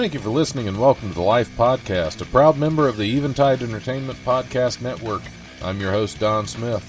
Thank you for listening and welcome to the Life Podcast, a proud member of the Eventide Entertainment Podcast Network. I'm your host, Don Smith.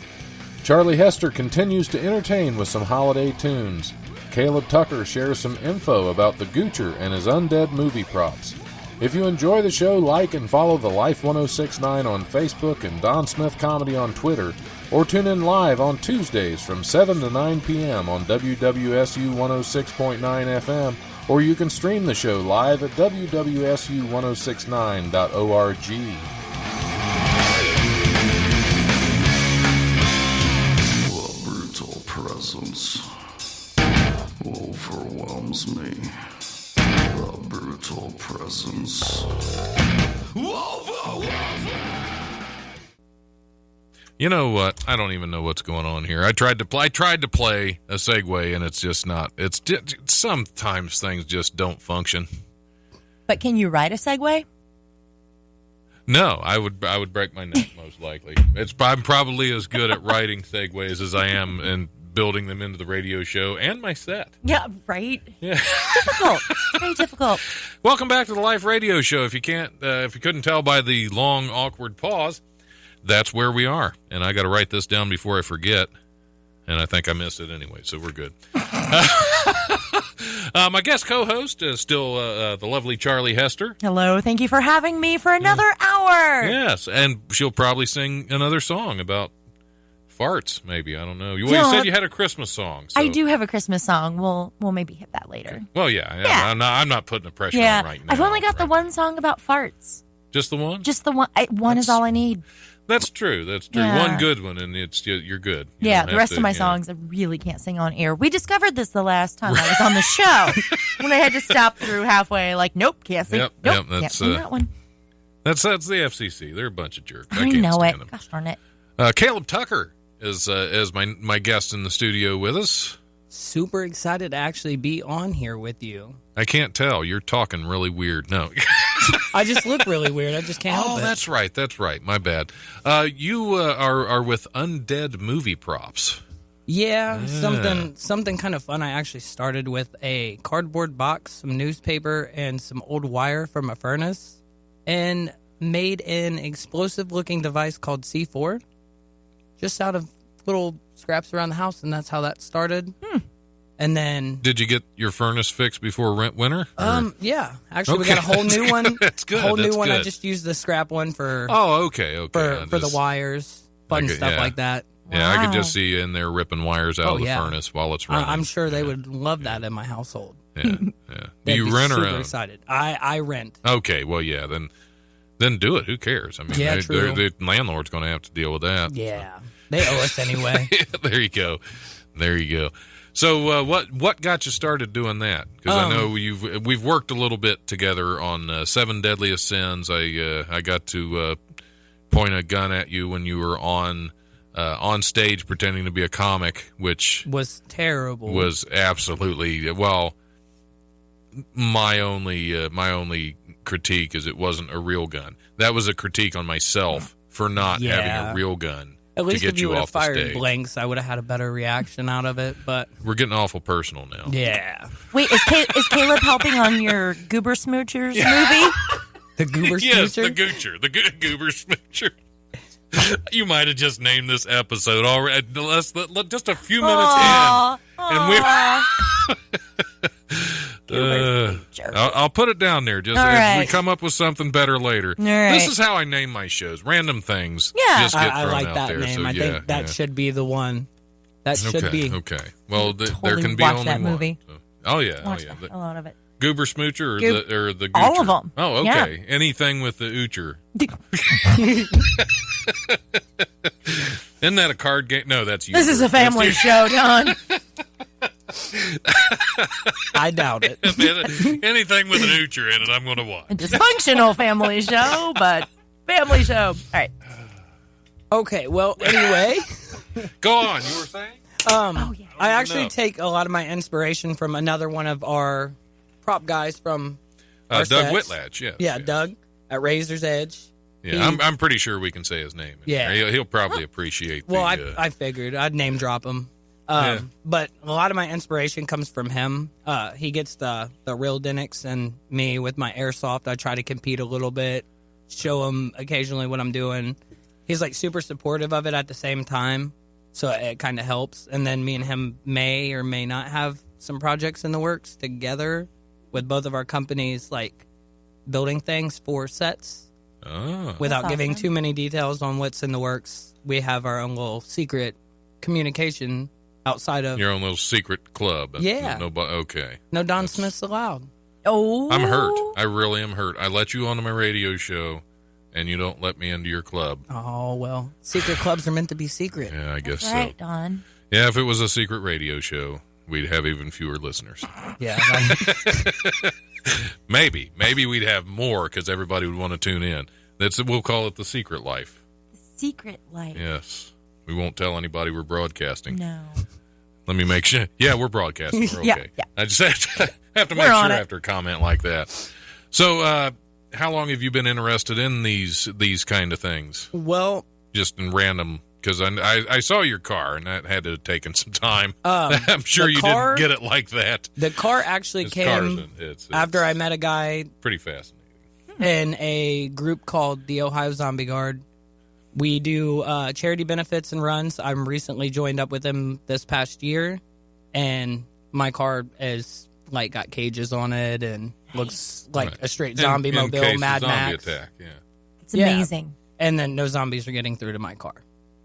Charlie Hester continues to entertain with some holiday tunes. Caleb Tucker shares some info about the Goocher and his undead movie props. If you enjoy the show, like and follow the Life 1069 on Facebook and Don Smith Comedy on Twitter, or tune in live on Tuesdays from 7 to 9 p.m. on WWSU 106.9 FM, or you can stream the show live at wwsu1069.org. The brutal presence overwhelms me. The brutal presence overwhelms me. You know what? I don't even know what's going on here. I tried to play a segue, and it's just not. It's just, sometimes things just don't function. But can you write a segue? No, I would break my neck most likely. I'm probably as good at writing segues as I am in building them into the radio show and my set. Yeah, right. Yeah, Difficult. Very difficult. Welcome back to the Life Radio Show. If you couldn't tell by the long awkward pause, that's where we are. And I got to write this down before I forget. And I think I missed it anyway, so we're good. My guest co-host is still the lovely Charlie Hester. Hello. Thank you for having me for another hour. Yes, and she'll probably sing another song about farts, maybe. I don't know. You said you had a Christmas song. So. I do have a Christmas song. We'll maybe hit that later. Well, yeah. I'm not putting the pressure on right now. I've only got the one song about farts. Just the one? Just the one. One is all I need. That's true. Yeah. One good one, and you're good. The rest of my songs I really can't sing on air. We discovered this the last time I was on the show when I had to stop through halfway. Like, nope, can't sing. Can't sing that one. That's the FCC. They're a bunch of jerks. I know it. Them. Gosh darn it. Caleb Tucker is my guest in the studio with us. Super excited to actually be on here with you. I can't tell. You're talking really weird. No. I just look really weird. I just can't help it. Oh, that's right. My bad. You are with undead movie props. Yeah, something kind of fun. I actually started with a cardboard box, some newspaper, and some old wire from a furnace, and made an explosive-looking device called C4, just out of little scraps around the house, and that's how that started. And then... Did you get your furnace fixed before winter? Yeah. Actually, we got a whole new one. That's good. Whole new one. I just used the scrap one for... Oh, okay. For the wires, fun stuff like that. Yeah, I could just see you in there ripping wires out of the furnace while it's running. I'm sure they would love that in my household. Yeah. Do you rent or own? Super excited. I rent. Okay, well, yeah, then do it. Who cares? I mean, true. The landlord's going to have to deal with that. Yeah. They owe us anyway. There you go. So what got you started doing that? Because I know we've worked a little bit together on Seven Deadliest Sins. I got to point a gun at you when you were on stage pretending to be a comic, which was terrible. Was absolutely my only critique is it wasn't a real gun. That was a critique on myself for not having a real gun. At least if you would have fired stage. blanks, I would have had a better reaction out of it. But we're getting awful personal now. Yeah. Wait, is Caleb helping on your Goober Smoochers movie? The Goober Smoocher? Yes, the Goocher. The Goober Smoocher. You might have just named this episode already. Just a few minutes in. And I'll put it down there. Just if we come up with something better later. Right. This is how I name my shows. Random things. Yeah. Just get I thrown like out that there. name. So, I think that should be the one. That should be. Okay. Well, totally there can be watch only that one. movie. So. Oh yeah. A lot of it. Goober Smoocher or the Goocher? All of them. Oh, okay. Yeah. Anything with the Oocher. Isn't that a card game? No, that's you. This is a family show, Don. I doubt it. Anything with an Oocher in it, I'm going to watch. A dysfunctional family show, but family show. All right. Okay, well, anyway. Go on, you were saying? I actually take a lot of my inspiration from another one of our prop guys from Doug sets. Whitlatch, yes. Yeah, Doug at Razor's Edge. Yeah, I'm pretty sure we can say his name. Yeah. He'll probably appreciate I figured I'd name drop him. But a lot of my inspiration comes from him. He gets the real Denix, and me with my airsoft. I try to compete a little bit, show him occasionally what I'm doing. He's like super supportive of it at the same time, so it kind of helps. And then me and him may or may not have some projects in the works together with both of our companies, like building things for sets. Without giving too many details on what's in the works, we have our own little secret communication outside of your own little secret club. Yeah. Okay. No Don Smiths allowed. Oh. I'm hurt. I really am hurt. I let you onto my radio show, and you don't let me into your club. Oh, well, secret clubs are meant to be secret. Yeah, I guess That's so. right, Don. Yeah, if it was a secret radio show, we'd have even fewer listeners. Yeah. Maybe we'd have more because everybody would want to tune in. We'll call it the secret life. The secret life. Yes. We won't tell anybody we're broadcasting. No. Let me make sure. Yeah, we're broadcasting. We're okay. Yeah. I just have to make sure after a comment like that. So, how long have you been interested in these kind of things? Well, just in random, because I saw your car, and that had to have taken some time. I'm sure you didn't get it like that. The car actually came after I met a guy. Pretty fascinating. In a group called the Ohio Zombie Guard. We do charity benefits and runs. I'm recently joined up with them this past year, and my car is like got cages on it and looks like a straight zombie mobile, Mad Max. Attack, yeah. It's amazing. And then no zombies are getting through to my car.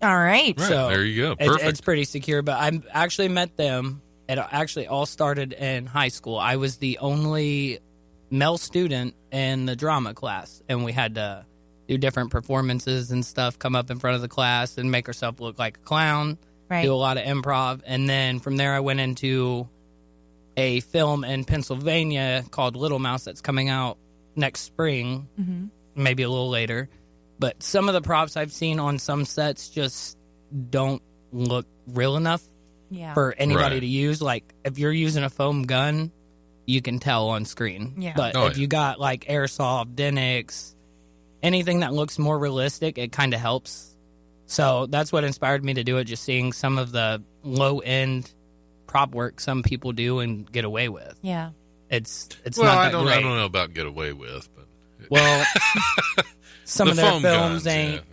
All right. So there you go. Perfect. It's pretty secure. But I actually met them. It actually all started in high school. I was the only male student in the drama class, and we had to do different performances and stuff, come up in front of the class and make ourselves look like a clown, do a lot of improv. And then from there I went into a film in Pennsylvania called Little Mouse that's coming out next spring, maybe a little later. But some of the props I've seen on some sets just don't look real enough for anybody to use. Like, if you're using a foam gun, you can tell on screen. Yeah. But if you got like airsoft, Denix, anything that looks more realistic, it kind of helps. So that's what inspired me to do it, just seeing some of the low-end prop work some people do and get away with. Yeah. It's well, not that I don't great. know about get away with, but well, some of their guns, films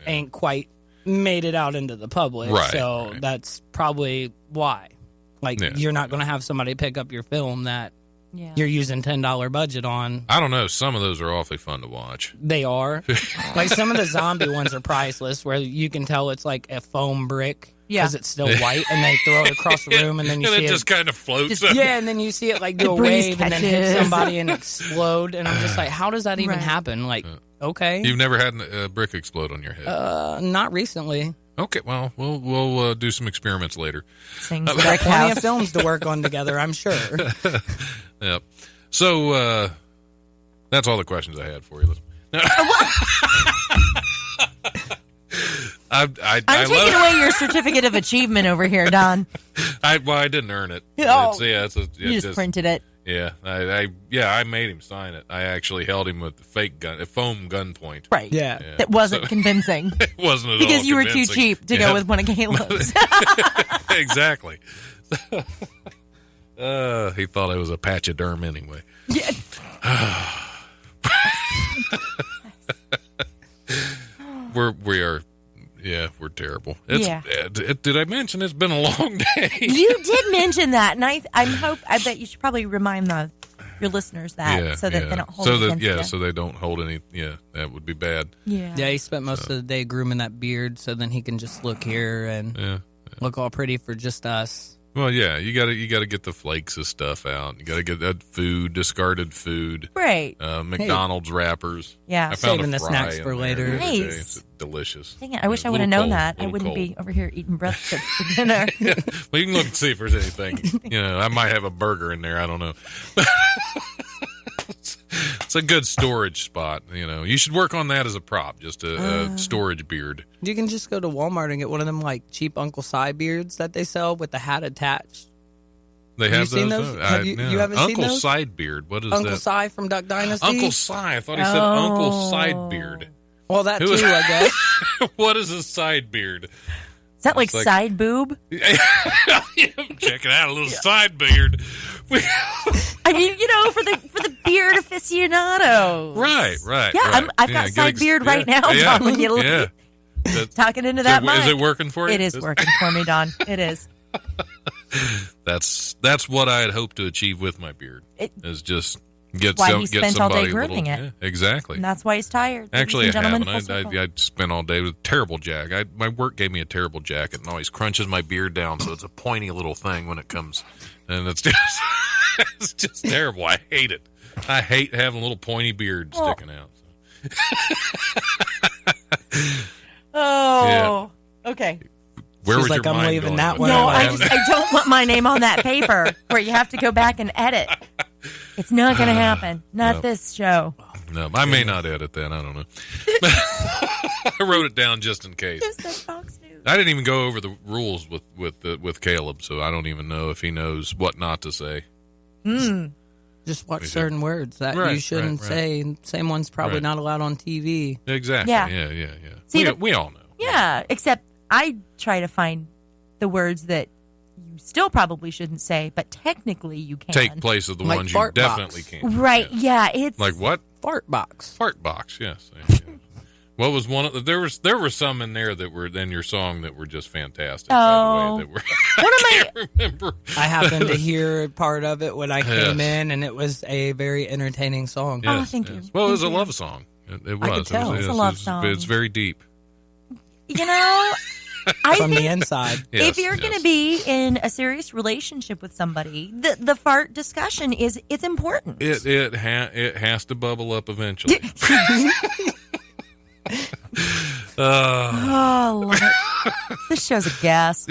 ain't quite made it out into the public. Right, so that's probably why. Like, you're not going to have somebody pick up your film that you're using $10 budget on. I don't know. Some of those are awfully fun to watch. They are. Like, some of the zombie ones are priceless, where you can tell it's like a foam brick because it's still white, and they throw it across the room, and then you see it just kind of floats. And then you see it like do a wave and then hit somebody and explode, and I'm just like, how does that even happen? Like, okay. You've never had a brick explode on your head? Not recently. Okay, well, we'll do some experiments later. We got plenty of films to work on together, I'm sure. Yep. So that's all the questions I had for you. I'm taking away your certificate of achievement over here, Don. I didn't earn it. Oh, You just printed it. Yeah, I made him sign it. I actually held him with a foam gunpoint. Right. Yeah. That wasn't convincing. It wasn't at all because you were convincing. too cheap to go with one of Caleb's. Exactly. He thought I was a pachyderm anyway. Yeah. We're terrible. Did I mention it's been a long day? You did mention that, and I bet you should probably remind your listeners that so that they don't hold it against you. So they don't hold any. Yeah, that would be bad. Yeah, he spent most of the day grooming that beard, so then he can just look here and look all pretty for just us. Well, yeah, you got to get the flakes of stuff out. You got to get that discarded food. Right. McDonald's wrappers. Yeah. I found saving the snacks for later. Nice. It's delicious. Dang it, I wish I would have known that. I wouldn't be over here eating breakfast for dinner. Well, you can look and see if there's anything. I might have a burger in there. I don't know. It's a good storage spot. You should work on that as a prop, just a storage beard. You can just go to Walmart and get one of them like cheap Uncle Si beards that they sell with the hat attached. They have seen those? You haven't seen those? Uncle Sidebeard. What is Uncle that? Si from Duck Dynasty. Uncle Si. I thought he said Uncle Sidebeard. Well, that too, I guess. What is a Sidebeard? that like side boob? Check it out, a little side beard. I mean, for the beard aficionados. Right. Yeah, I've got side beard right now, Don, when you look. Talking into that mic. Is it working for you? It is working for me, Don. It is. That's what I had hoped to achieve with my beard. Is just get why he get spent all somebody day grooming it. Yeah, exactly. And that's why he's tired. Actually, I haven't. I spent all day with a terrible jack. My work gave me a terrible jacket and always crunches my beard down, so it's a pointy little thing when it comes, and it's just it's just terrible. I hate it. I hate having a little pointy beard sticking out. Oh, yeah. Okay. Where She's was like, your I'm mind leaving going? that one. No, I don't want my name on that paper where you have to go back and edit. It's not going to happen. Not this show. No, I may not edit that. I don't know. I wrote it down just in case. Just that Fox News. I didn't even go over the rules with Caleb, so I don't even know if he knows what not to say. Just watch certain words that you shouldn't say. Same one's probably not allowed on TV. Exactly. Yeah. See, we all know. Yeah, except I try to find the words that you still probably shouldn't say, but technically you can. Take place of the Like ones you definitely can't. Right, yeah. It's like what? Fart box. Fart box, yes. What was one of the, there were some in there that were in your song that were just fantastic. Oh. By the way, I can't remember. I happened to hear part of it when I came in, and it was a very entertaining song. Oh, thank you. Well, it was a love song. It was. I could tell. It's a love song. It's very deep. I From think the inside. if you're going to be in a serious relationship with somebody, the fart discussion it's important. It has to bubble up eventually. Oh, love it. This show's a gas.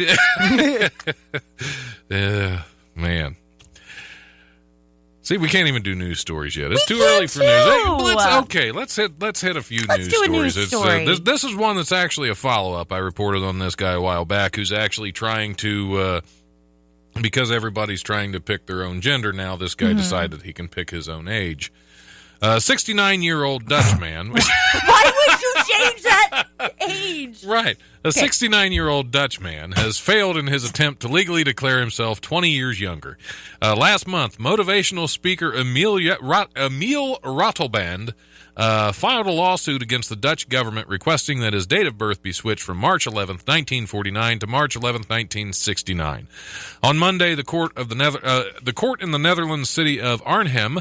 Yeah, man. See, we can't even do news stories yet. It's too early for news. Let's hit a few news do a stories. news story. This is one that's actually a follow-up. I reported on this guy a while back who's actually trying to, because everybody's trying to pick their own gender now, this guy decided he can pick his own age. 69-year-old Dutch man. Why would you change that age? Right. A 69-year-old Dutch man has failed in his attempt to legally declare himself 20 years younger. Last month, motivational speaker Emil Ratelband filed a lawsuit against the Dutch government requesting that his date of birth be switched from March 11th, 1949 to March 11th, 1969. On Monday, the court in the Netherlands city of Arnhem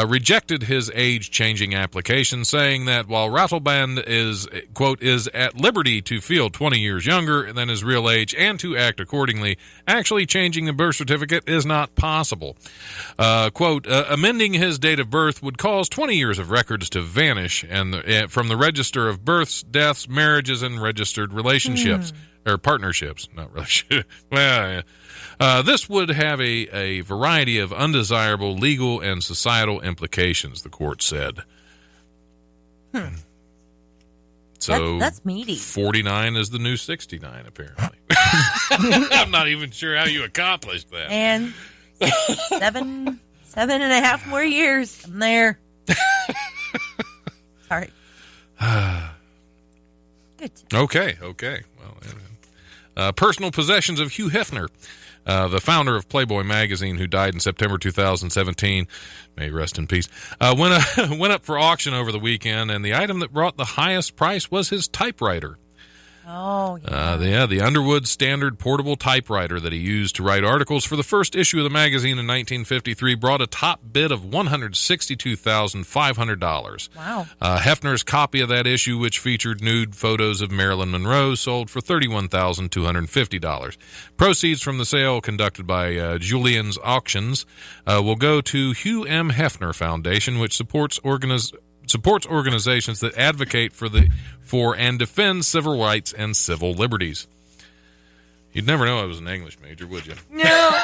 rejected his age-changing application, saying that while Ratelband is, quote, is at liberty to feel 20 years younger than his real age and to act accordingly, actually changing the birth certificate is not possible. Quote, amending his date of birth would cause 20 years of records to vanish and from the register of births, deaths, marriages, and registered relationships. Or partnerships, not relationships. Well, this would have a variety of undesirable legal and societal implications, the court said. So that's meaty. 49 is the new 69, apparently. I'm not even sure how you accomplished that. And 7.5 more years. I'm there. Sorry. Good. Okay. Well, personal possessions of Hugh Hefner, the founder of Playboy magazine, who died in September 2017, may rest in peace, went up for auction over the weekend, and the item that brought the highest price was his typewriter. Oh, yeah. The Underwood Standard portable typewriter that he used to write articles for the first issue of the magazine in 1953 brought a top bid of $162,500. Wow. Hefner's copy of that issue, which featured nude photos of Marilyn Monroe, sold for $31,250. Proceeds from the sale, conducted by Julian's Auctions, will go to Hugh M. Hefner Foundation, which supports organizations that advocate for and defend civil rights and civil liberties. You'd never know I was an English major, would you? No.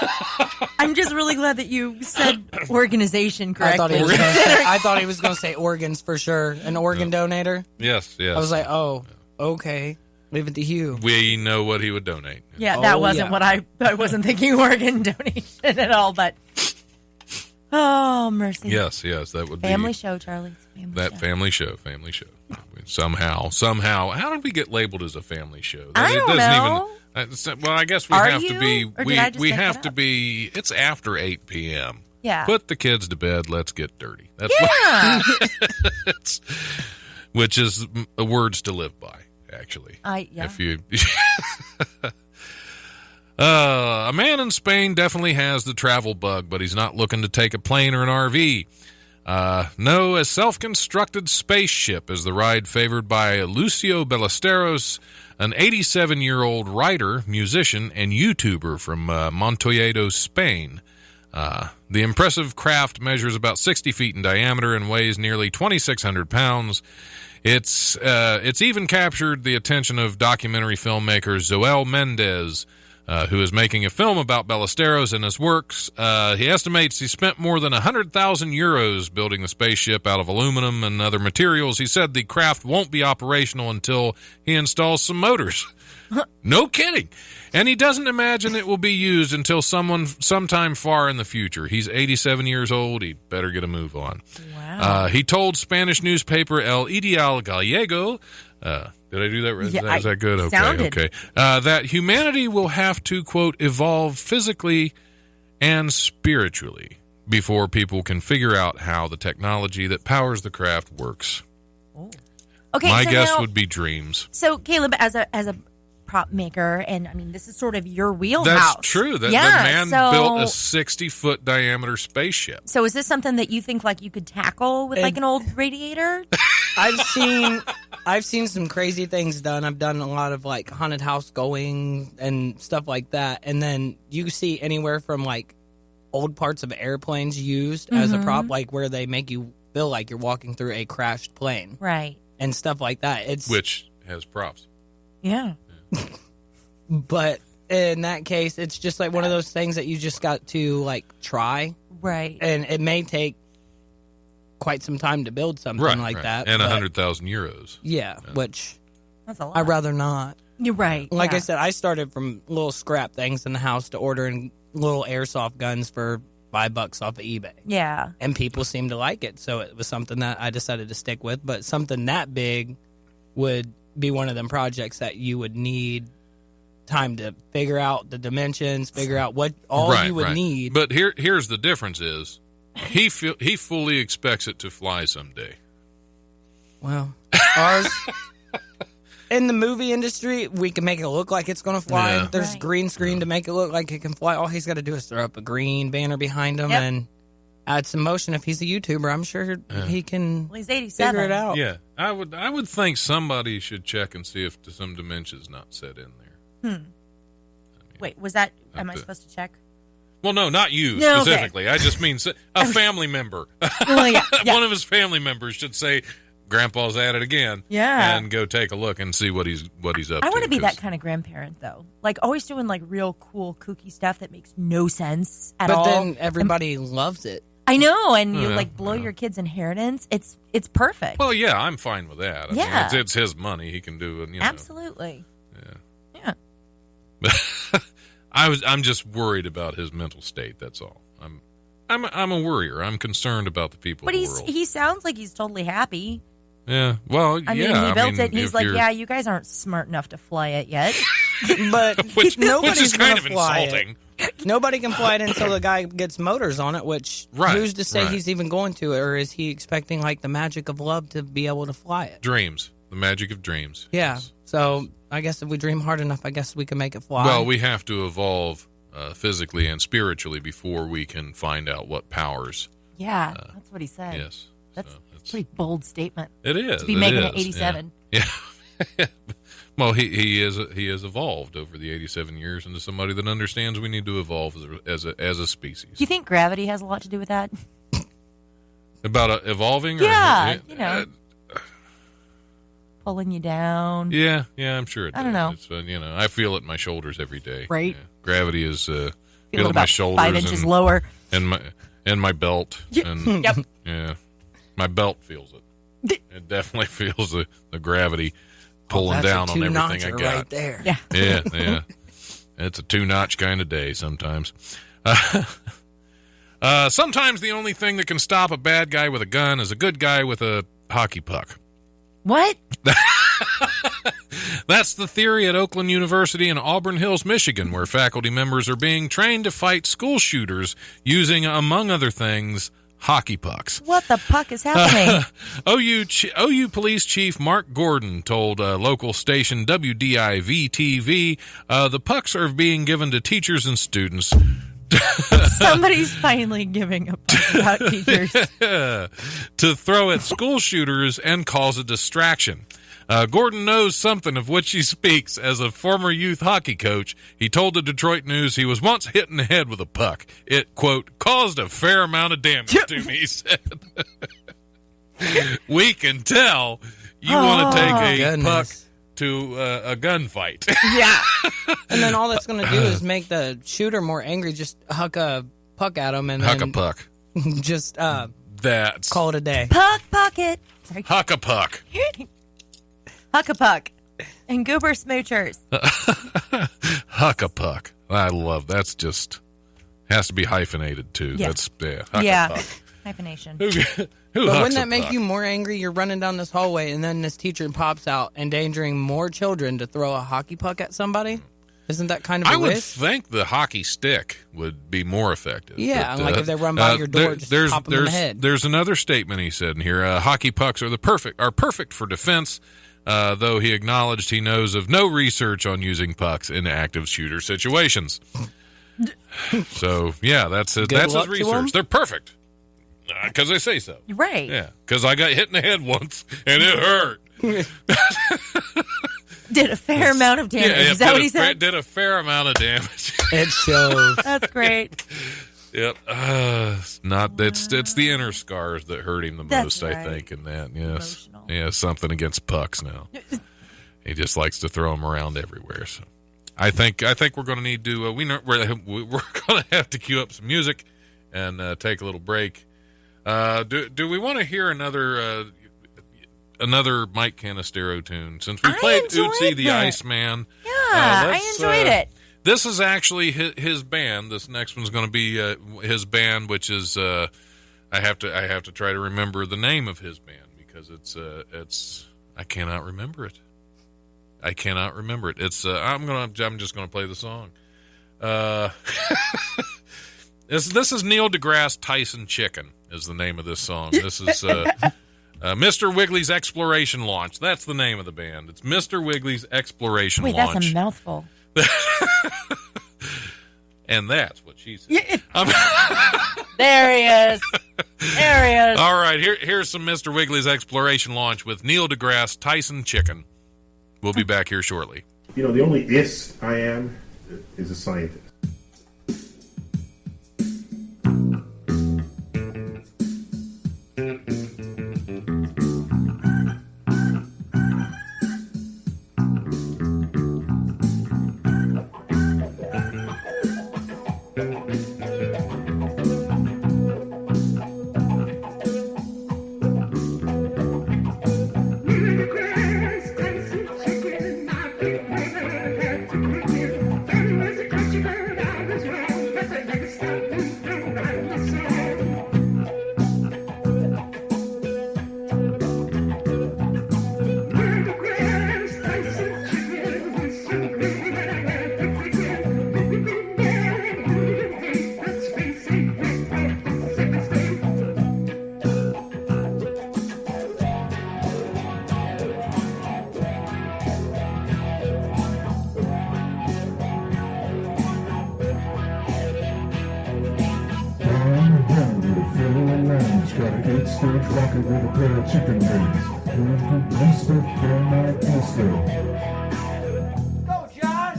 I'm just really glad that you said organization correctly. I thought he was going to say organs for sure. An organ donator? Yes. I was like, oh, okay. Leave it to Hugh. We know what he would donate. Yeah, that wasn't what I wasn't thinking organ donation at all, but Oh, mercy. Yes, that would family be show, Charlie. family show. Somehow. How did we get labeled as a family show? I don't know. Well, I guess we Are have you? to be. Or did I just We make have it to up? be. It's after 8 p.m. Yeah. Put the kids to bed. Let's get dirty. That's Yeah. which is words to live by. Actually, Yeah. If you. A man in Spain definitely has the travel bug, but he's not looking to take a plane or an RV. No, a self-constructed spaceship is the ride favored by Lucio Ballesteros, an 87-year-old writer, musician, and YouTuber from Montoyedo, Spain. The impressive craft measures about 60 feet in diameter and weighs nearly 2,600 pounds. It's even captured the attention of documentary filmmaker Joel Mendez, who is making a film about Ballesteros and his works. He estimates he spent more than 100,000 euros building the spaceship out of aluminum and other materials. He said the craft won't be operational until he installs some motors. No kidding. And he doesn't imagine it will be used until sometime far in the future. He's 87 years old. He better get a move on. Wow. He told Spanish newspaper El Ideal Gallego, did I do that right? Yeah, Is that good? Okay, sounded. okay. That humanity will have to, quote, evolve physically and spiritually before people can figure out how the technology that powers the craft works. Okay. My so guess now, would be dreams. So, Caleb, as a prop maker, and I mean, this is sort of your wheelhouse. That's true. The yeah, man built a 60-foot diameter spaceship. So, is this something that you think like you could tackle with like an old radiator? I've seen some crazy things done. I've done a lot of like haunted house going and stuff like that. And then you see anywhere from like old parts of airplanes used as a prop, like where they make you feel like you're walking through a crashed plane, Right. and stuff like that. Which has props. Yeah. But in that case, it's just like one of those things that you just got to like try, Right. and it may take quite some time to build something like that. And but 100,000 euros. Yeah, which That's a lot. I'd rather not. You're right. Like yeah. I said, I started from little scrap things in the house to ordering little airsoft guns for $5 off of eBay. Yeah. And people seemed to like it, so it was something that I decided to stick with. But something that big would be one of them projects that you would need time to figure out the dimensions, figure out what all you would need. But here's the difference is he fully expects it to fly someday. Well, ours in the movie industry, we can make it look like it's going to fly. Yeah. There's Right. green screen to make it look like it can fly. All he's got to do is throw up a green banner behind him Yep. and add some motion. If he's a YouTuber, I'm sure he can Well, he's 87. figure it out. Yeah, I would think somebody should check and see if some dimensions not set in there. Wait, was that? Am I the- supposed to check? Well, no, not you No, okay. specifically. I just mean a family member. Well, yeah. yeah. One of his family members should say, "Grandpa's at it again." Yeah. and go take a look and see what he's up to. I want to be 'cause- that kind of grandparent, though. Like, always doing, like, real cool, kooky stuff that makes no sense at But all. then everybody loves it. I know, and you, Yeah, like, blow yeah. your kid's inheritance. It's perfect. Well, yeah, I'm fine with that. I mean, Yeah. it's his money. He can do it. You know. Absolutely. Yeah. I'm just worried about his mental state. That's all. I'm a worrier. I'm concerned about the people But of the world. he sounds like he's totally happy. Yeah. Well, I yeah. mean, he built it, and if he's like, you're- yeah, you guys aren't smart enough to fly it yet. But which nobody's is kind gonna of fly insulting. it. Nobody can fly it until the guy gets motors on it, which Right, who's to say right. he's even going to it, or is he expecting like the magic of love to be able to fly it? Dreams, the magic of dreams. Yeah. Yes. So I guess if we dream hard enough, I guess we can make it fly. Well, we have to evolve physically and spiritually before we can find out what powers. Yeah, that's what he said. Yes. That's So a pretty bold statement. It is. To be it making is, it 87. Yeah. Well, he has evolved over the 87 years into somebody that understands we need to evolve as a species. Do you think gravity has a lot to do with that? About evolving? Yeah, Or, you know. Pulling you down. yeah, I'm sure it does. I don't know. It's, I feel it in my shoulders every day. Right. Yeah. Gravity is Feel feel my about shoulders 5 inches and, lower. and my belt. And, Yep. Yeah. My belt feels it. It definitely feels the gravity pulling That's down a on everything I two-notcher got. right there. Yeah. Yeah. It's a 2-notch kind of day sometimes. Sometimes the only thing that can stop a bad guy with a gun is a good guy with a hockey puck. What? That's the theory at Oakland University in Auburn Hills, Michigan, where faculty members are being trained to fight school shooters using, among other things, hockey pucks. What the puck is happening? OU Police Chief Mark Gordon told local station WDIV-TV the pucks are being given to teachers and students. Somebody's finally giving a puck about teachers. To throw at school shooters and cause a distraction. Gordon knows something of which he speaks. As a former youth hockey coach, he told the Detroit News he was once hit in the head with a puck. It, quote, caused a fair amount of damage to me, he said. We can tell you want to take a puck to a gunfight. Yeah. And then all that's going to do is make the shooter more angry. Just huck a puck at him and huck a puck. Just That's call it a day. Puck pocket. Sorry. Huck a puck. Huck a puck. And Goober Smoochers. Huck a puck. I love that's just has to be hyphenated too. Yeah. That's Yeah. Hyphenation. Who But hucks wouldn't a that make puck? you more angry? You're running down this hallway, and then this teacher pops out, endangering more children to throw a hockey puck at somebody? Isn't that kind of a I would risk? think the hocky stick would be more effective. Yeah, But, like if they run by your door, just pop them in the head. There's another statement he said in here. Hockey pucks are perfect for defense, though he acknowledged he knows of no research on using pucks in active shooter situations. So, yeah, that's his luck to research. him. They're perfect. Because they say so. Right. Yeah, because I got hit in the head once, and it hurt. Did a fair amount of damage. Yeah, Is that what he said? Did a fair amount of damage. It shows. That's great. Yep. It's the inner scars that hurt him the That's most, right. I think, in that. Yes. Emotional. Yeah, something against pucks now. He just likes to throw them around everywhere. So I think we're going to need to we're going to have to cue up some music and take a little break. Do we want to hear another Mike Canistero tune? Since we played Ötzi the Iceman. Yeah, I enjoyed it. This is actually his band. This next one's going to be his band, which is I have to try to remember the name of his band because it's I cannot remember it. It's I'm just going to play the song. This is Neil deGrasse Tyson Chicken is the name of this song. This is Mr. Wiggly's Exploration Launch. That's the name of the band. It's Mr. Wiggly's Exploration Wait, Launch. that's a mouthful. And that's what she said. There he is. There he is. All right, here's some Mr. Wiggly's Exploration Launch with Neil deGrasse Tyson Chicken. We'll be back here shortly. You know, the only is I am is a scientist. Got an 8-stage rocket with a pair of chicken wings. Mister, they're my mister. Go, John!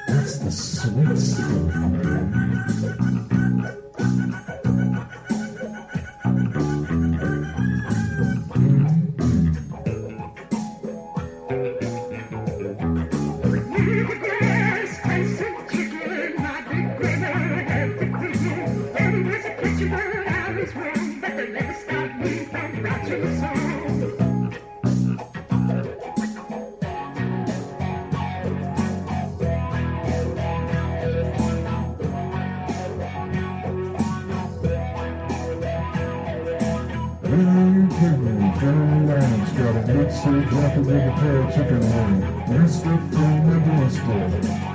That's the sweet stuff, man. But they never stop me from Caroline's got a mid-stage rapper with a pair of chicken wings. Mr. from Nebraska.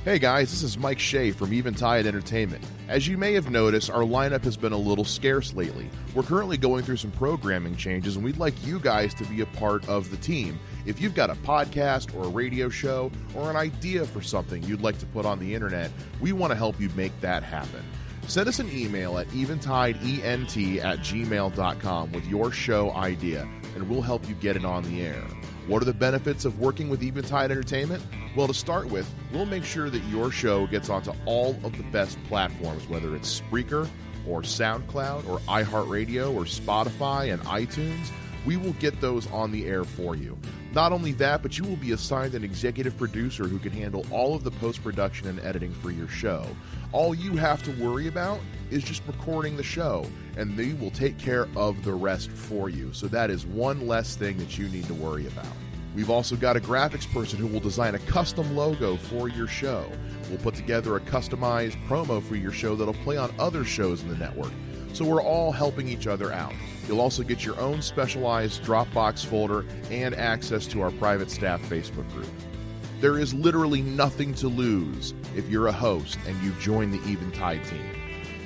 Hey guys, this is Mike Shea from Eventide Entertainment. As you may have noticed, our lineup has been a little scarce lately. We're currently going through some programming changes, and we'd like you guys to be a part of the team. If you've got a podcast or a radio show or an idea for something you'd like to put on the internet, we want to help you make that happen. Send us an email at eventideent@gmail.com with your show idea, and we'll help you get it on the air. What are the benefits of working with Eventide Entertainment? Well, to start with, we'll make sure that your show gets onto all of the best platforms, whether it's Spreaker or SoundCloud or iHeartRadio or Spotify and iTunes. We will get those on the air for you. Not only that, but you will be assigned an executive producer who can handle all of the post-production and editing for your show. All you have to worry about is just recording the show, and they will take care of the rest for you. So that is one less thing that you need to worry about. We've also got a graphics person who will design a custom logo for your show. We'll put together a customized promo for your show that'll play on other shows in the network. So we're all helping each other out. You'll also get your own specialized Dropbox folder and access to our private staff Facebook group. There is literally nothing to lose if you're a host and you join the Eventide team.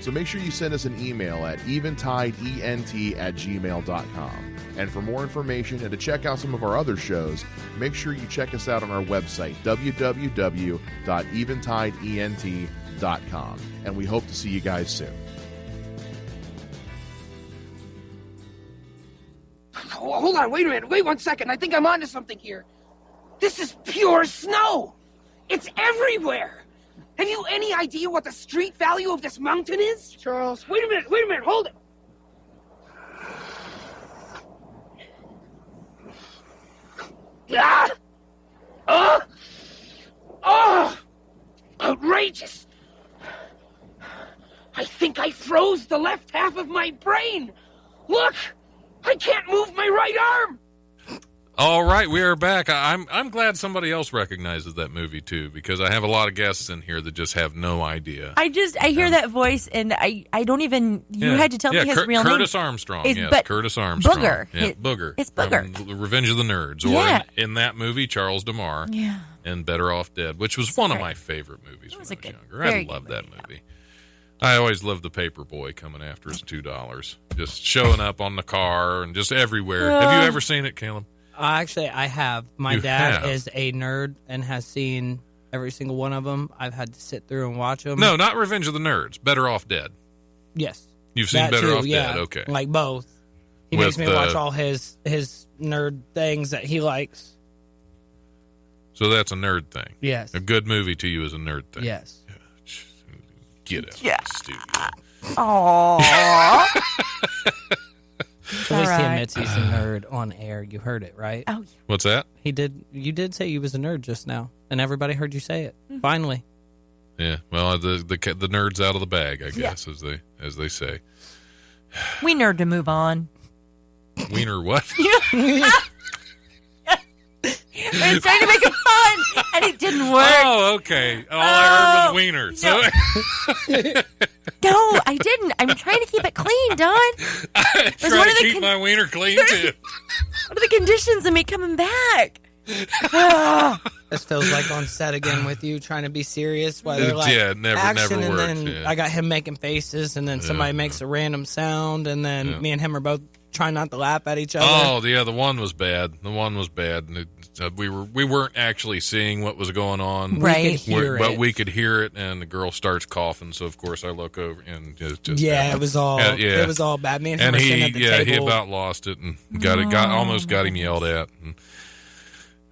So make sure you send us an email at eventideent@gmail.com. And for more information and to check out some of our other shows, make sure you check us out on our website, www.eventideent.com. And we hope to see you guys soon. Oh, hold on, wait a minute, wait 1 second. I think I'm onto something here. This is pure snow. It's everywhere. Have you any idea what the street value of this mountain is? Charles, wait a minute, hold it. Ah! Outrageous. I think I froze the left half of my brain. Look, I can't move my right arm. All right, we are back. I'm glad somebody else recognizes that movie too, because I have a lot of guests in here that just have no idea. I hear that voice, and I don't even. You had to tell me his real name. Curtis Armstrong. Yes, Curtis Armstrong. Booger. Yeah, Booger. It's Booger. From Revenge of the Nerds, or in that movie, Charles DeMar. Yeah. And Better Off Dead, which was one of my favorite movies when I was younger. I loved that movie. I always loved the paper boy coming after his $2, just showing up on the car and just everywhere. Have you ever seen it, Caleb? Actually, I have. My dad is a nerd and has seen every single one of them. I've had to sit through and watch them. No, not Revenge of the Nerds. Better Off Dead. Yes. You've seen Better Off Dead? Okay. Like both. He makes me watch all his nerd things that he likes. So that's a nerd thing. Yes. A good movie to you is a nerd thing. Yes. Get out of the studio. Aww. At least he admits he's a nerd on air. You heard it, right? Oh, yeah. What's that? He did. You did say you was a nerd just now, and everybody heard you say it. Mm-hmm. Finally. Yeah. Well, the nerd's out of the bag, I guess, as they say. We nerd to move on. Wiener what? I was trying to make it fun, and it didn't work. Oh, okay. All I heard was wiener. No. So. No, I didn't. I'm trying to keep it clean, Don. I try to keep my wiener clean, too. What are the conditions of me coming back? This feels like on set again with you trying to be serious while they're like action, never and works, then I got him making faces, and then somebody makes a random sound, and then me and him are both trying not to laugh at each other. Oh, yeah, the one was bad. And we weren't actually seeing what was going on. Right. We could hear it, and the girl starts coughing, so of course I look over and just it was all it was all bad. Me and him were sitting at the table. He about lost it and almost got him yelled at.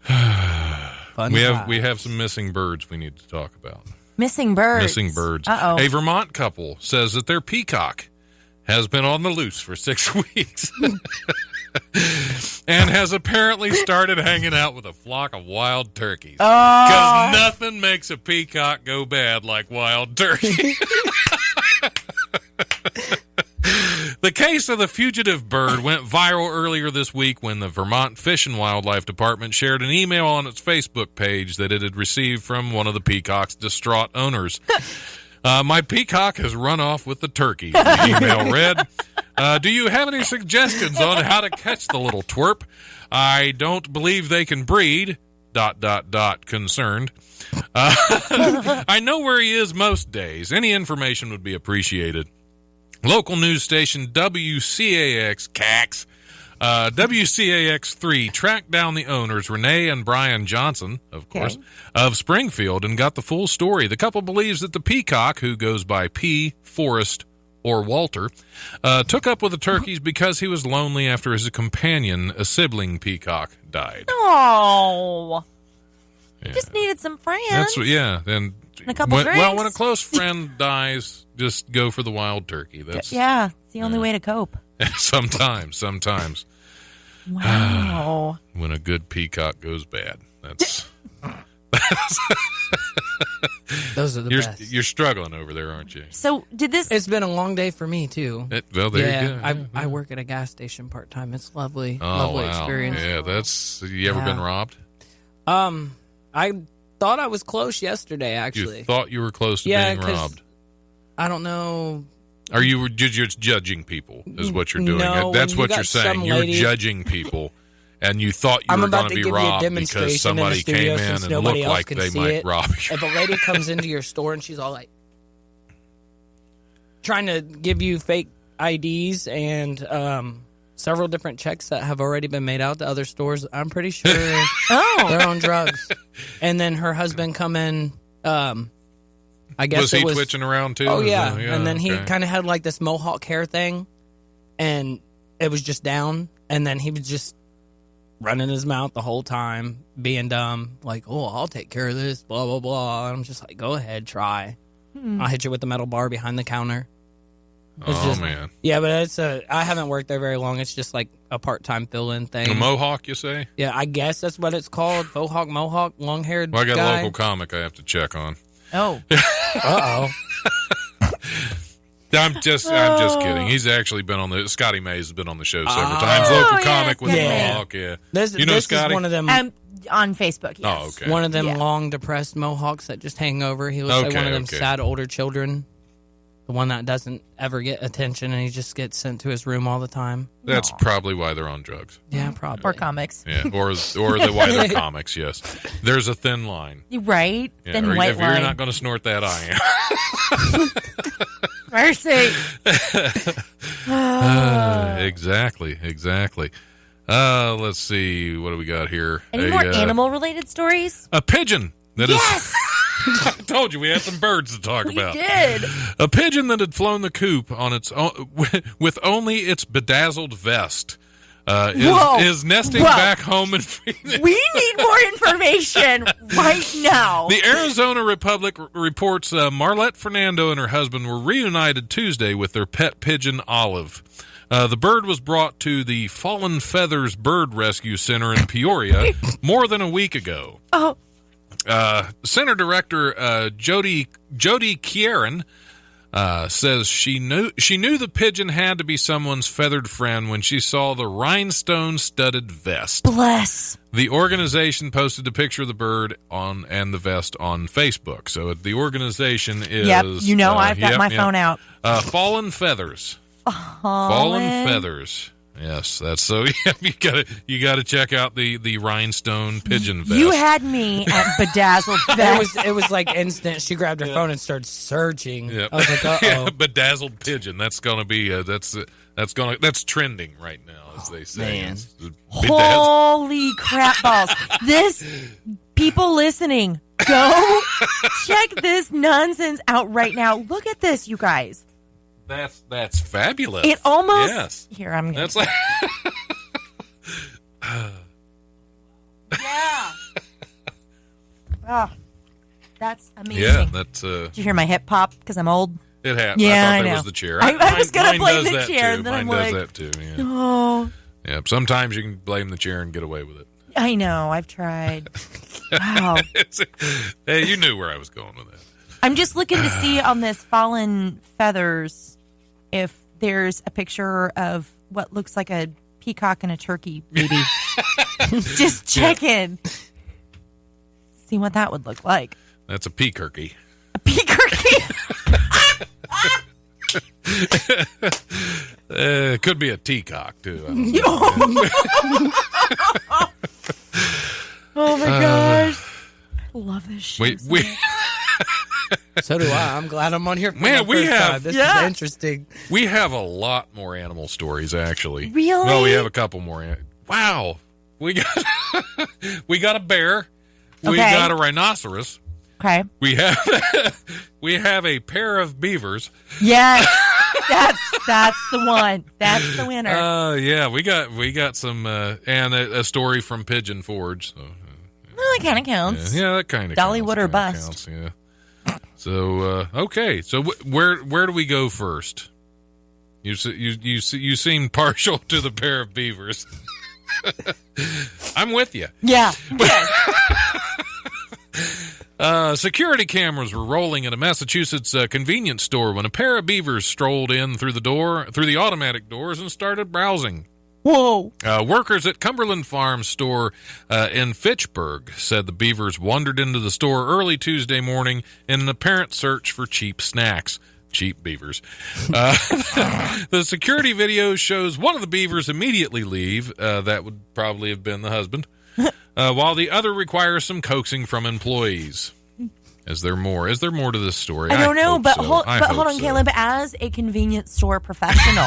And we have some missing birds we need to talk about. Missing birds. Missing birds. Uh-oh. A Vermont couple says that their peacock has been on the loose for 6 weeks and has apparently started hanging out with a flock of wild turkeys. Because nothing makes a peacock go bad like wild turkey. The case of the fugitive bird went viral earlier this week when the Vermont Fish and Wildlife Department shared an email on its Facebook page that it had received from one of the peacock's distraught owners. My peacock has run off with the turkey, the email read. Do you have any suggestions on how to catch the little twerp? I don't believe they can breed, ... concerned. I know where he is most days. Any information would be appreciated. Local news station WCAX, WCAX3 tracked down the owners, Renee and Brian Johnson, of course, of Springfield, and got the full story. The couple believes that the peacock, who goes by P, Forrest, or Walter, took up with the turkeys because he was lonely after his companion, a sibling peacock, died. Oh, Yeah. just needed some friends. That's and a couple drinks. Well, when a close friend dies, just go for the wild turkey. That's it's the only way to cope. sometimes. Wow. When a good peacock goes bad, that's Those are the best. You're struggling over there, aren't you? So did this? It's been a long day for me too. Well, there you go. I work at a gas station part time. It's lovely, Oh, lovely wow. experience. Yeah, you ever been robbed? I thought I was close yesterday. Actually, You thought you were close to being 'cause robbed. I don't know. Are you just judging people? Is what you're doing? No, That's when what you you're got saying. some You're lady- judging people, and you thought you I'm were about going to be give you a robbed demonstration because somebody in the studio came in since and nobody looked else like can they see might it. rob you. If a lady comes into your store and she's all like trying to give you fake IDs and several different checks that have already been made out to other stores, I'm pretty sure they're on drugs. And then her husband come in. I guess Was he twitching around too? Oh yeah, Yeah, and then he okay. kind of had like this mohawk hair thing, and it was just down, and then he was just running his mouth the whole time, being dumb, like, "Oh, I'll take care of this," blah blah blah. And I'm just like, "Go ahead, try. I'll hit you with the metal bar behind the counter." It's man. Yeah, but I haven't worked there very long. It's just like a part-time fill-in thing. A mohawk, you say? Yeah, I guess that's what it's called. Faux mohawk, long-haired Well, I got guy. a local comic I have to check on. Oh. Uh-oh. I'm just kidding. He's actually been on the Scotty Mays has been on the show several times. Local comic with Scotty the Mays. mohawk. Yeah, This you know is Scotty. one of them. On Facebook, yes. Oh, okay. One of them long, depressed mohawks that just hang over. He looks like one of them sad older children. The one that doesn't ever get attention, and he just gets sent to his room all the time. That's probably why they're on drugs. Yeah, probably. Or comics. Yeah, or why they're comics. Yes, there's a thin line. Right? Yeah, Thin or white if you're line. not going to snort that, I am. Mercy. Exactly. Let's see. What do we got here? Any more animal-related stories? A pigeon. Yes! I told you we had some birds to talk about. We did. A pigeon that had flown the coop on its own, with only its bedazzled vest is nesting back home in Phoenix. We need more information right now. The Arizona Republic reports Marlette Fernando and her husband were reunited Tuesday with their pet pigeon, Olive. The bird was brought to the Fallen Feathers Bird Rescue Center in Peoria more than a week ago. Oh. Center Director Jody Kieran says she knew the pigeon had to be someone's feathered friend when she saw the rhinestone-studded vest. Bless. The organization posted a picture of the bird and the vest on Facebook. So the organization is... Yep, I've got my phone out. Fallen Feathers. Fallen Feathers. Yes, that's so. Yeah, you gotta check out the rhinestone pigeon vest. You had me at bedazzled vest. It was like instant. She grabbed her phone and started searching. Yep. I was like, uh-oh. Yeah, bedazzled pigeon. That's gonna be that's trending right now, as they say. Man. It's Holy crap balls. This, people listening, go check this nonsense out right now. Look at this, you guys. That's fabulous. It almost... Yes. Here, I'm going That's to... like... Yeah. Oh, that's amazing. Yeah, that's... Did you hear my hip pop? Because I'm old. It happened. Yeah, I I thought that know. was the chair. I was going to blame does the that chair, too. and then Mine I'm does like... that too, yeah. Oh, Yeah, sometimes you can blame the chair and get away with it. I know. I've tried. Wow. Hey, you knew where I was going with that. I'm just looking to see on this Fallen Feathers if there's a picture of what looks like a peacock and a turkey baby. Just checking. See what that would look like. That's a peakerky. A peakerky? It could be a teacock, too. I don't know. Oh, my gosh. I love this shit. So do I. I'm glad I'm on here for Man, my first time. This is interesting. We have a lot more animal stories, actually. Really? Well, we have a couple more. Wow. We got a bear. We got a rhinoceros. Okay. We have a pair of beavers. Yes. That's the one. That's the winner. Yeah, we got some and a story from Pigeon Forge. So, well, that kind of counts. Yeah, that kind of Dollywood or bust. Counts, yeah. So okay, so where do we go first? You seem partial to the pair of beavers. I'm with you. Yeah. Security cameras were rolling in a Massachusetts convenience store when a pair of beavers strolled in through the automatic doors and started browsing. Whoa. Workers at Cumberland Farms store in Fitchburg said the beavers wandered into the store early Tuesday morning in an apparent search for cheap snacks. Cheap beavers. The security video shows one of the beavers immediately leave. That would probably have been the husband. While the other requires some coaxing from employees. Is there more? Is there more to this story? I don't know, but hold on, so. Caleb. As a convenience store professional,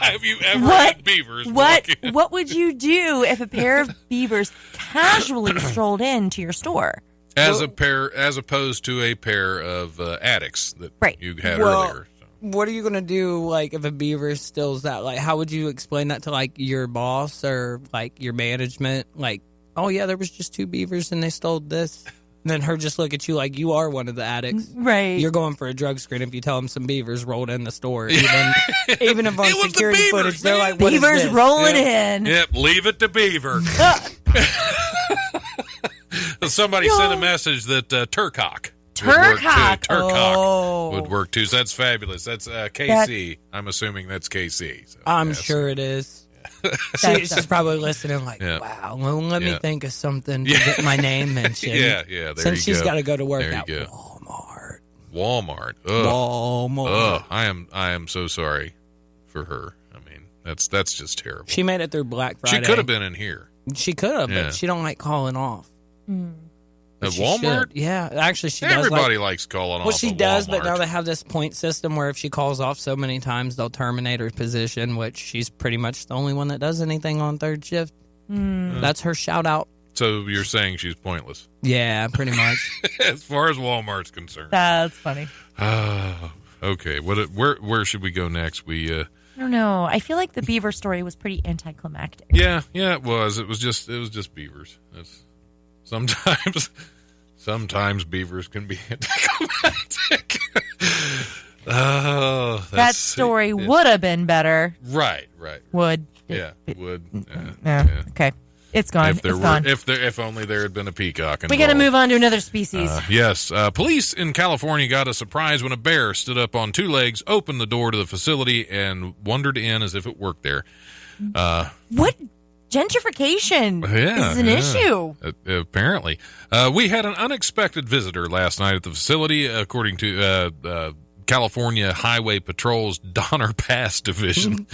have you ever had beavers? What would you do if a pair of beavers casually strolled into your store? As opposed to a pair of addicts that you had earlier. So. What are you gonna do, like, if a beaver steals that? Like, how would you explain that to, like, your boss or, like, your management? Like, oh yeah, there was just 2 beavers and they stole this. And then her just look at you like you are one of the addicts. Right. You're going for a drug screen if you tell them some beavers rolled in the store. Even if on security footage, they're like, what beavers is this? rolling in. Yep, leave it to Beaver. Somebody sent a message that Turcock would work too. So that's fabulous. That's KC. I'm assuming that's KC. So, I'm sure it is. She's probably listening like, wow, well, let me think of something to get my name mentioned. Yeah, Since she's got to go to work there at Walmart. Ugh. Walmart. Ugh. I am so sorry for her. I mean, that's just terrible. She made it through Black Friday. She could have been in here. She could have, but she don't like calling off. At Walmart? Should. Yeah, actually, she Everybody does. likes calling off. Well, she does, Walmart. but now they have this point system where if she calls off so many times, they'll terminate her position, which she's pretty much the only one that does anything on third shift. That's her shout out. So you're saying she's pointless? Yeah, pretty much. As far as Walmart's concerned. That's funny. Okay, where should we go next? I don't know. I feel like the beaver story was pretty anticlimactic. Yeah, it was. It was just beavers. Sometimes beavers can be anticlimactic. That story would have been better. Right. Would. Yeah, would. Okay. It's gone. If only there had been a peacock involved. We got to move on to another species. Yes. Police in California got a surprise when a bear stood up on 2 legs, opened the door to the facility, and wandered in as if it worked there. What? Gentrification is an issue. Apparently. We had an unexpected visitor last night at the facility, according to California Highway Patrol's Donner Pass Division,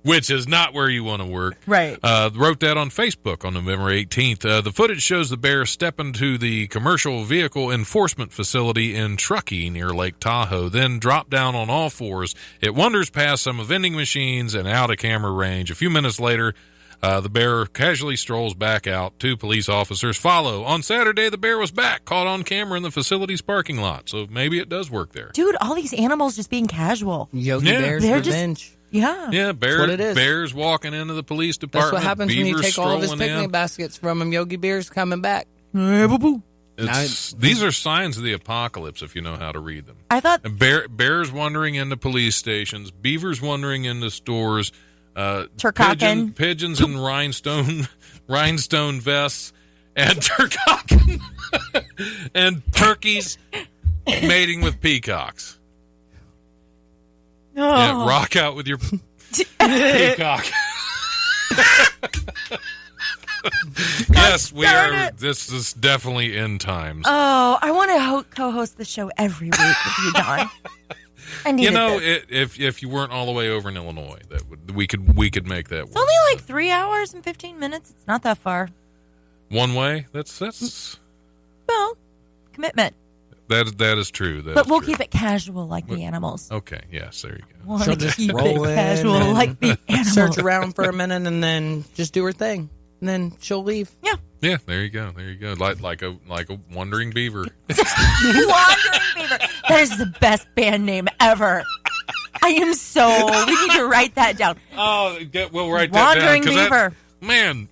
which is not where you want to work. Right. Wrote that on Facebook on November 18th. The footage shows the bear step into the commercial vehicle enforcement facility in Truckee near Lake Tahoe, then drop down on all fours. It wanders past some vending machines and out of camera range. A few minutes later, the bear casually strolls back out. 2 police officers follow. On Saturday, the bear was back, caught on camera in the facility's parking lot. So maybe it does work there. Dude, all these animals just being casual. Yogi Bear's revenge. Yeah, bears walking into the police department. That's what happens when you take all of his picnic baskets from him. Yogi Bear's coming back. These are signs of the apocalypse if you know how to read them. I thought bears wandering into police stations, beavers wandering into stores, pigeons in rhinestone vests, and turcocken and turkeys mating with peacocks. Oh, Yeah, rock out with your peacock. Yes, we are. This is definitely end times. Oh, I want to co-host the show every week with you, Don. I need if you weren't all the way over in Illinois, we could make that work. It's only like 3 hours and 15 minutes. It's not that far. One way. That's well, commitment. That is true. But we'll keep it casual like the animals. Okay. Yes. There you go. She'll just keep it casual like the animals. Search around for a minute and then just do her thing, and then she'll leave. Yeah. Yeah. There you go. Like a wandering beaver. Wandering Beaver. That is the best band name ever. We need to write that down. Oh, we'll write that down. Wandering Beaver. Man,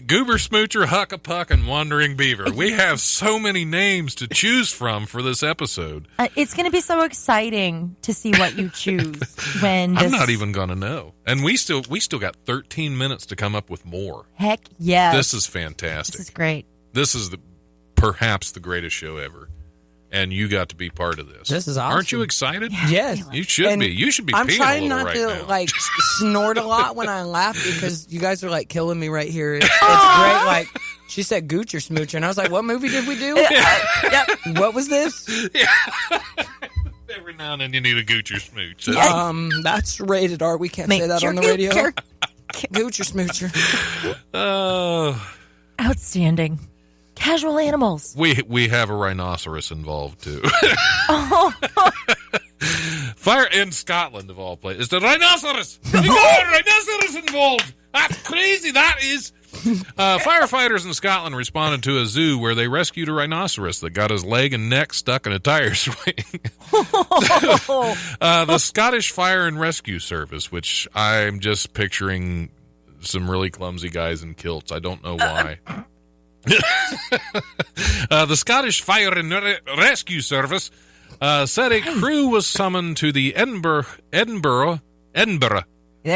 Goober, Smoocher, Huck-a-Puck, and Wandering Beaver. We have so many names to choose from for this episode. It's going to be so exciting to see what you choose when I'm not even going to know. And we still got 13 minutes to come up with more. Heck yes. This is fantastic. This is great. This is perhaps the greatest show ever. And you got to be part of this. This is awesome. Aren't you excited? Yes. You should be. You should be I'm peeing trying a little not right to now. like snort a lot when I laugh because you guys are like killing me right here. It's great. Like she said, Goocher, Smoocher, and I was like, "What movie did we do? Yep. What was this?" Yeah. Every now and then you need a Goocher smooch. That's rated R. We can't say that on the radio. Goocher, Smoocher. Outstanding. Casual animals. We have a rhinoceros involved too. Oh. Fire in Scotland of all places. It's the rhinoceros. You got a rhinoceros involved. That's crazy. That is. Firefighters in Scotland responded to a zoo where they rescued a rhinoceros that got his leg and neck stuck in a tire swing. The Scottish Fire and Rescue Service, which I'm just picturing some really clumsy guys in kilts. I don't know why. The Scottish Fire and Rescue Service said a crew was summoned to the Edinburgh. There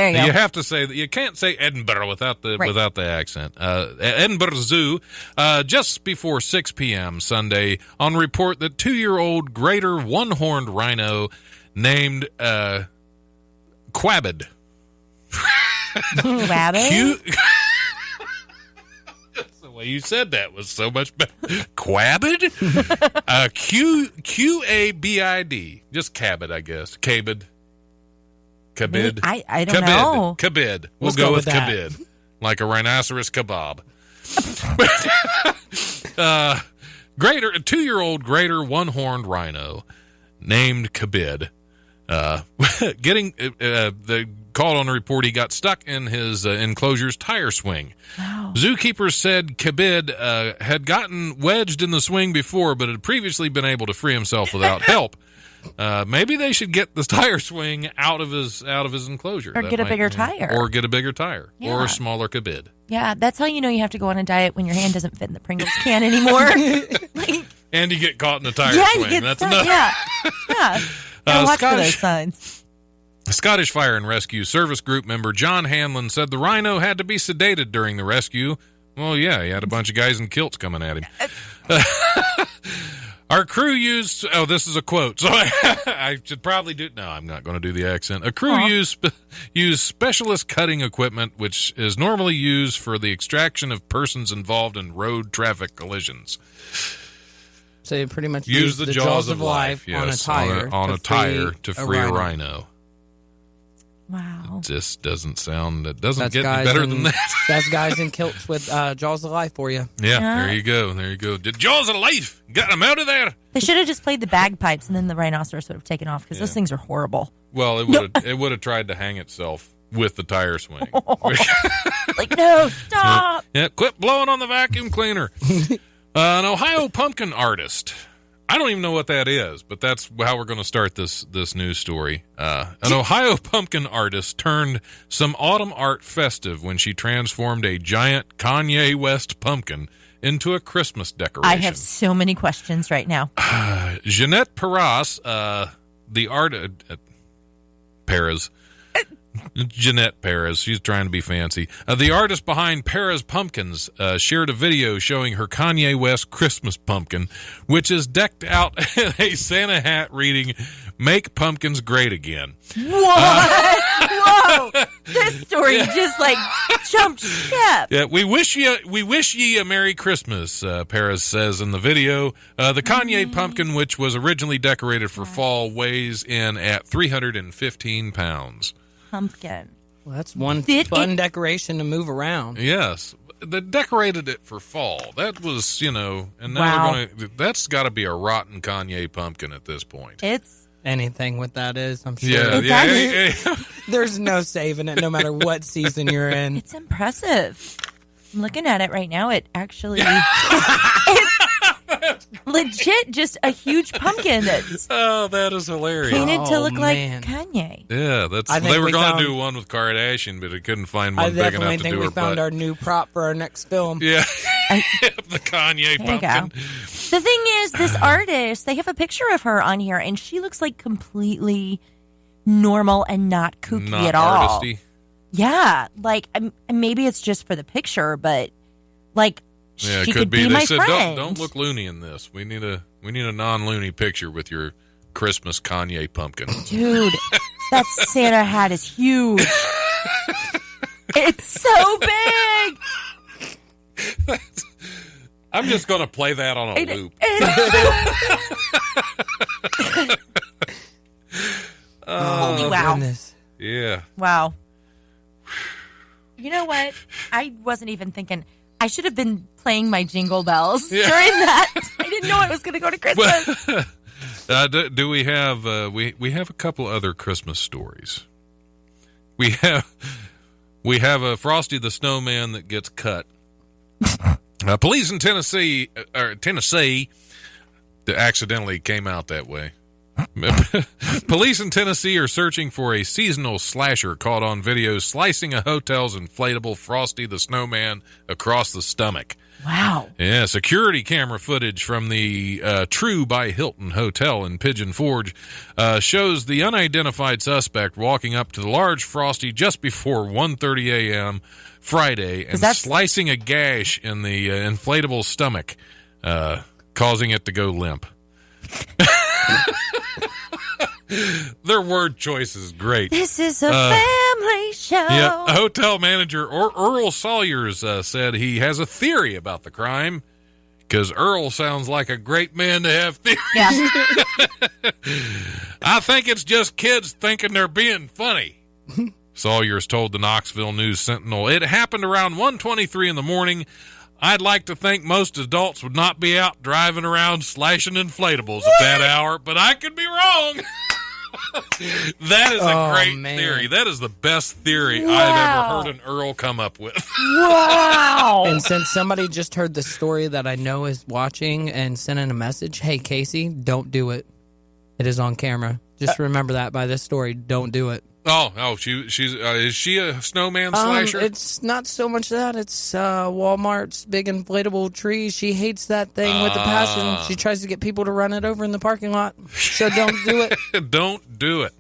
you go. You have to say that you can't say Edinburgh without the accent. Edinburgh Zoo just before 6 p.m. Sunday on report that 2-year-old greater one-horned rhino named Quabbid. Quabbid? The way you said that was so much better. Quabbid? Q-A-B-I-D. Just Cabid, I guess. Cabid. Kabid. I don't know. Kabid. We'll go with kabid. Like a rhinoceros kebab. A 2-year-old greater one-horned rhino named Kabid. Getting the call on the report, he got stuck in his enclosure's tire swing. Wow. Zookeepers said Kabid had gotten wedged in the swing before, but had previously been able to free himself without help. Maybe they should get the tire swing out of his enclosure, or get a bigger tire, or a smaller Kabid. Yeah, that's how you know you have to go on a diet when your hand doesn't fit in the Pringles can anymore. And you get caught in the tire swing. That's stuck, enough. Yeah. Watch for those signs. Scottish Fire and Rescue Service Group member John Hanlon said the rhino had to be sedated during the rescue. Well, yeah, he had a bunch of guys in kilts coming at him. Our crew used... Oh, this is a quote, so I should probably do... No, I'm not going to do the accent. A crew used specialist cutting equipment, which is normally used for the extraction of persons involved in road traffic collisions. So you pretty much use the jaws of life yes, on a tire to free a rhino. Wow. It just doesn't sound... It doesn't get better than that. That's guys in kilts with jaws of life for you. Yeah, there you go. The jaws of life. Got them out of there. They should have just played the bagpipes, and then the rhinoceros would have taken off, because those things are horrible. Well, it would have tried to hang itself with the tire swing. Like, no, stop. Yeah, quit blowing on the vacuum cleaner. An Ohio pumpkin artist. I don't even know what that is, but that's how we're going to start this news story. An Ohio pumpkin artist turned some autumn art festive when she transformed a giant Kanye West pumpkin into a Christmas decoration. I have so many questions right now. Jeanette Perez, the art... Perez. Jeanette Perez. She's trying to be fancy. The artist behind Perez Pumpkins shared a video showing her Kanye West Christmas pumpkin, which is decked out in a Santa hat reading, Make pumpkins great again. What? Whoa! This story just like jumped ship. Yeah, we wish ye a Merry Christmas, Paris says in the video. The Kanye pumpkin, which was originally decorated for fall, weighs in at 315 pounds. Pumpkin. Well, that's one fun decoration to move around. Yes. They decorated it for fall. That was, and now they're going to, that's got to be a rotten Kanye pumpkin at this point. It's anything what that is, I'm sure. Yeah. There's no saving it no matter what season you're in. It's impressive. I'm looking at it right now. It actually it's legit just a huge pumpkin that's that is hilarious. painted to look like man. Kanye. Yeah, they were going to do one with Kardashian, but it couldn't find one big enough to do her butt. I definitely think we found our new prop for our next film. Yeah, the Kanye pumpkin. The thing is, this artist, they have a picture of her on here, and she looks like completely normal and not kooky not at all. Artisty. Yeah, like maybe it's just for the picture, but like yeah, she it could be. be They my said friend. don't look loony in this. We need a non-loony picture with your Christmas Kanye pumpkin. Dude, that Santa hat is huge. It's so big. I'm just going to play that on a loop. Oh, wow. Goodness. Yeah. Wow. You know what? I wasn't even thinking. I should have been playing my jingle bells during that. I didn't know I was going to go to Christmas. Do we have we have a couple other Christmas stories? We have a Frosty the Snowman that gets cut. Police in Tennessee that accidentally came out that way. Police in Tennessee are searching for a seasonal slasher caught on video slicing a hotel's inflatable Frosty the Snowman across the stomach. Wow. Yeah, security camera footage from the True by Hilton Hotel in Pigeon Forge shows the unidentified suspect walking up to the large Frosty just before 1:30 a.m. Friday and slicing a gash in the inflatable stomach, causing it to go limp. Their word choice is great. This is a family show. Yeah, hotel manager Earl Sawyers said he has a theory about the crime because Earl sounds like a great man to have theories. Yeah. I think it's just kids thinking they're being funny. Sawyers told the Knoxville News Sentinel, it happened around 1:23 in the morning. I'd like to think most adults would not be out driving around slashing inflatables at that hour, but I could be wrong. That is a great theory. That is the best theory I've ever heard an Earl come up with. Wow. And since somebody just heard the story that I know is watching and sent in a message, hey, Casey, don't do it. It is on camera. Just remember that by this story. Don't do it. She's is she a snowman slasher? It's not so much that. It's Walmart's big inflatable tree. She hates that thing with a passion. She tries to get people to run it over in the parking lot. So don't do it. Don't do it.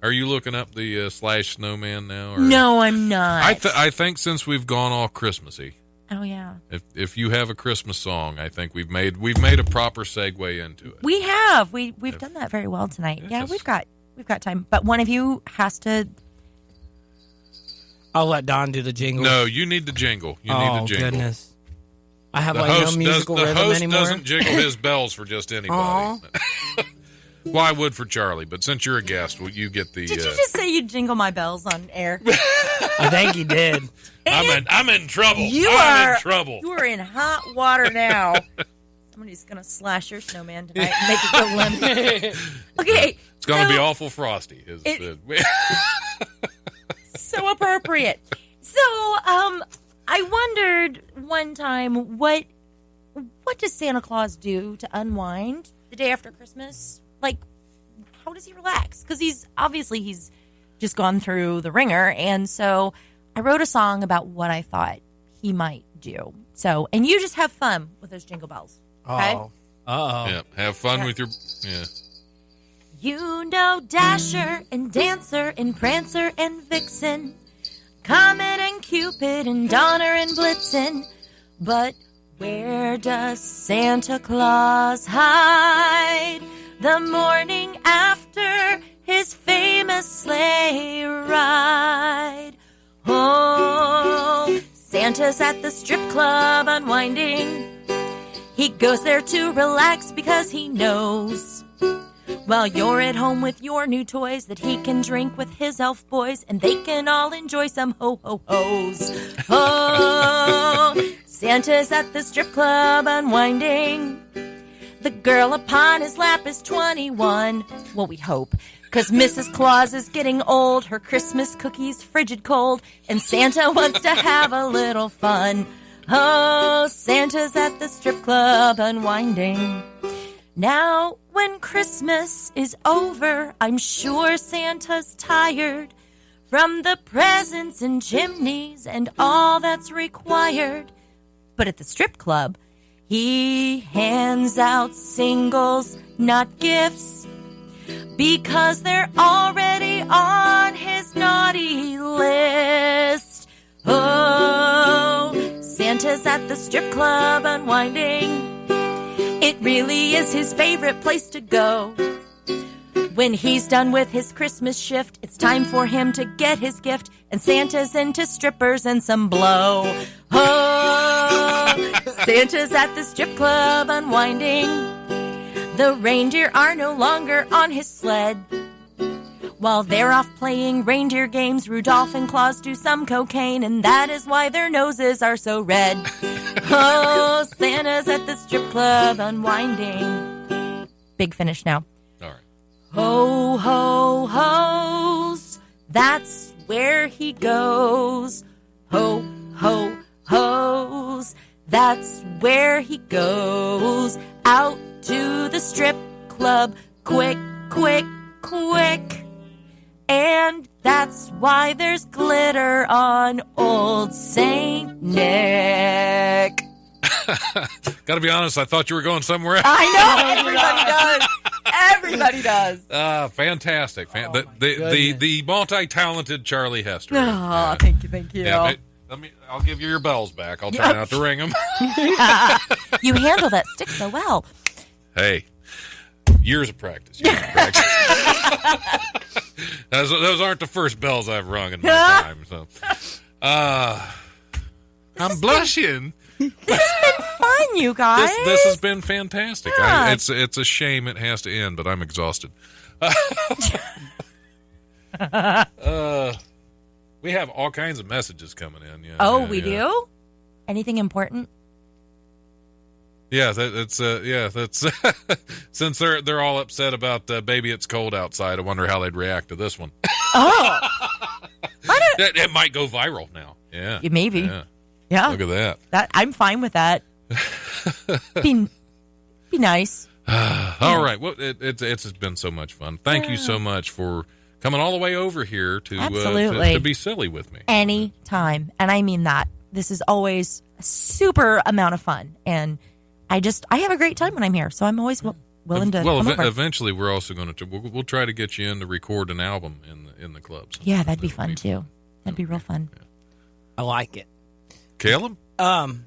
Are you looking up the slash snowman now? Or? No, I'm not. I think since we've gone all Christmassy. Oh yeah. If you have a Christmas song, I think we've made a proper segue into it. We have. We've done that very well tonight. Yes. Yeah, we've got time. But one of you has to. I'll let Don do the jingle. No, you need the jingle. You need the jingle. Goodness. I have no musical rhythm anymore. The host doesn't jingle his bells for just anybody. Well, I would for Charlie, but since you're a guest, you get the... Did you just say you jingle my bells on air? I think he did. I'm in trouble. You are in trouble. You are in hot water now. Somebody's going to slash your snowman tonight and make it go limp. Okay. It's going to be awful frosty. So appropriate. So, I wondered one time, what does Santa Claus do to unwind the day after Christmas? Like, how does he relax? Because he's just gone through the ringer. And so I wrote a song about what I thought he might do. So, and you just have fun with those jingle bells. Okay? Oh. Uh-oh. Yeah, have fun with your... Yeah. You know Dasher and Dancer and Prancer and Vixen, Comet and Cupid and Donner and Blitzen. But where does Santa Claus hide? the morning after his famous sleigh ride. Oh, Santa's at the strip club unwinding. He goes there to relax because he knows while you're at home with your new toys that he can drink with his elf boys and they can all enjoy some ho-ho-hos. Oh, Santa's at the strip club unwinding. The girl upon his lap is 21. Well, we hope. Because Mrs. Claus is getting old, her Christmas cookies frigid cold, and Santa wants to have a little fun. Oh, Santa's at the strip club unwinding. Now, when Christmas is over, I'm sure Santa's tired from the presents and chimneys and all that's required. But at the strip club, he hands out singles, not gifts, because they're already on his naughty list. Oh, Santa's at the strip club unwinding. It really is his favorite place to go. When he's done with his Christmas shift, it's time for him to get his gift, and Santa's into strippers and some blow. Oh, Santa's at the strip club unwinding. The reindeer are no longer on his sled. While they're off playing reindeer games, Rudolph and Claus do some cocaine, and that is why their noses are so red. Oh, Santa's at the strip club unwinding. Big finish now. All right. Ho, ho, ho's, that's where he goes. Ho, ho, ho's, that's where he goes. Out to the strip club, quick, quick, quick. And that's why there's glitter on old Saint Nick. Got to be honest, I thought you were going somewhere else. I know, everybody does. Everybody does. Fantastic. The multi-talented Charlie Hester. Oh, yeah. Thank you. Yeah, I'll give you your bells back. I'll try not to ring them. You handle that stick so well. Hey, years of practice. Those aren't the first bells I've rung in my time. So, I'm blushing. This has been fun, you guys. This has been fantastic. Yeah. It's a shame it has to end, but I'm exhausted. We have all kinds of messages coming in. Yeah, we do? Anything important? Yeah, that's since they're all upset about baby, it's cold outside. I wonder how they'd react to this one. Oh, it might go viral now. Yeah, maybe. Yeah. Look at that. I'm fine with that. Be nice. All right. Well, it's been so much fun. Thank you so much for coming all the way over here to be silly with me. Anytime, and I mean that. This is always a super amount of fun, and I have a great time when I'm here, so I'm always willing to come over. Eventually we're also going to we'll try to get you in to record an album in the clubs. Yeah, that'd be fun too. That'd be real fun. Yeah. I like it. Caleb,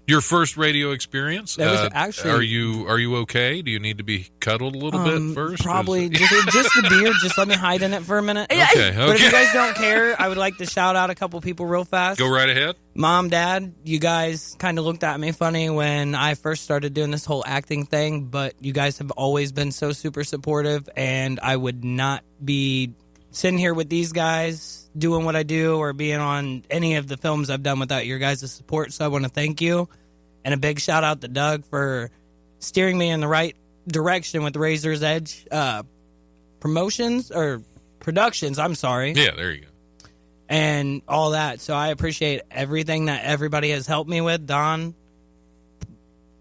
your first radio experience. That was actually. Are you okay? Do you need to be cuddled a little bit first? Probably just the beard. Just let me hide in it for a minute. Okay. But if you guys don't care, I would like to shout out a couple people real fast. Go right ahead. Mom, Dad, you guys kind of looked at me funny when I first started doing this whole acting thing, but you guys have always been so super supportive, and I would not be sitting here with these guys doing what I do or being on any of the films I've done without your guys' support, so I want to thank you. And a big shout out to Doug for steering me in the right direction with Razor's Edge productions, I'm sorry. Yeah, there you go. And all that. So I appreciate everything that everybody has helped me with. Don,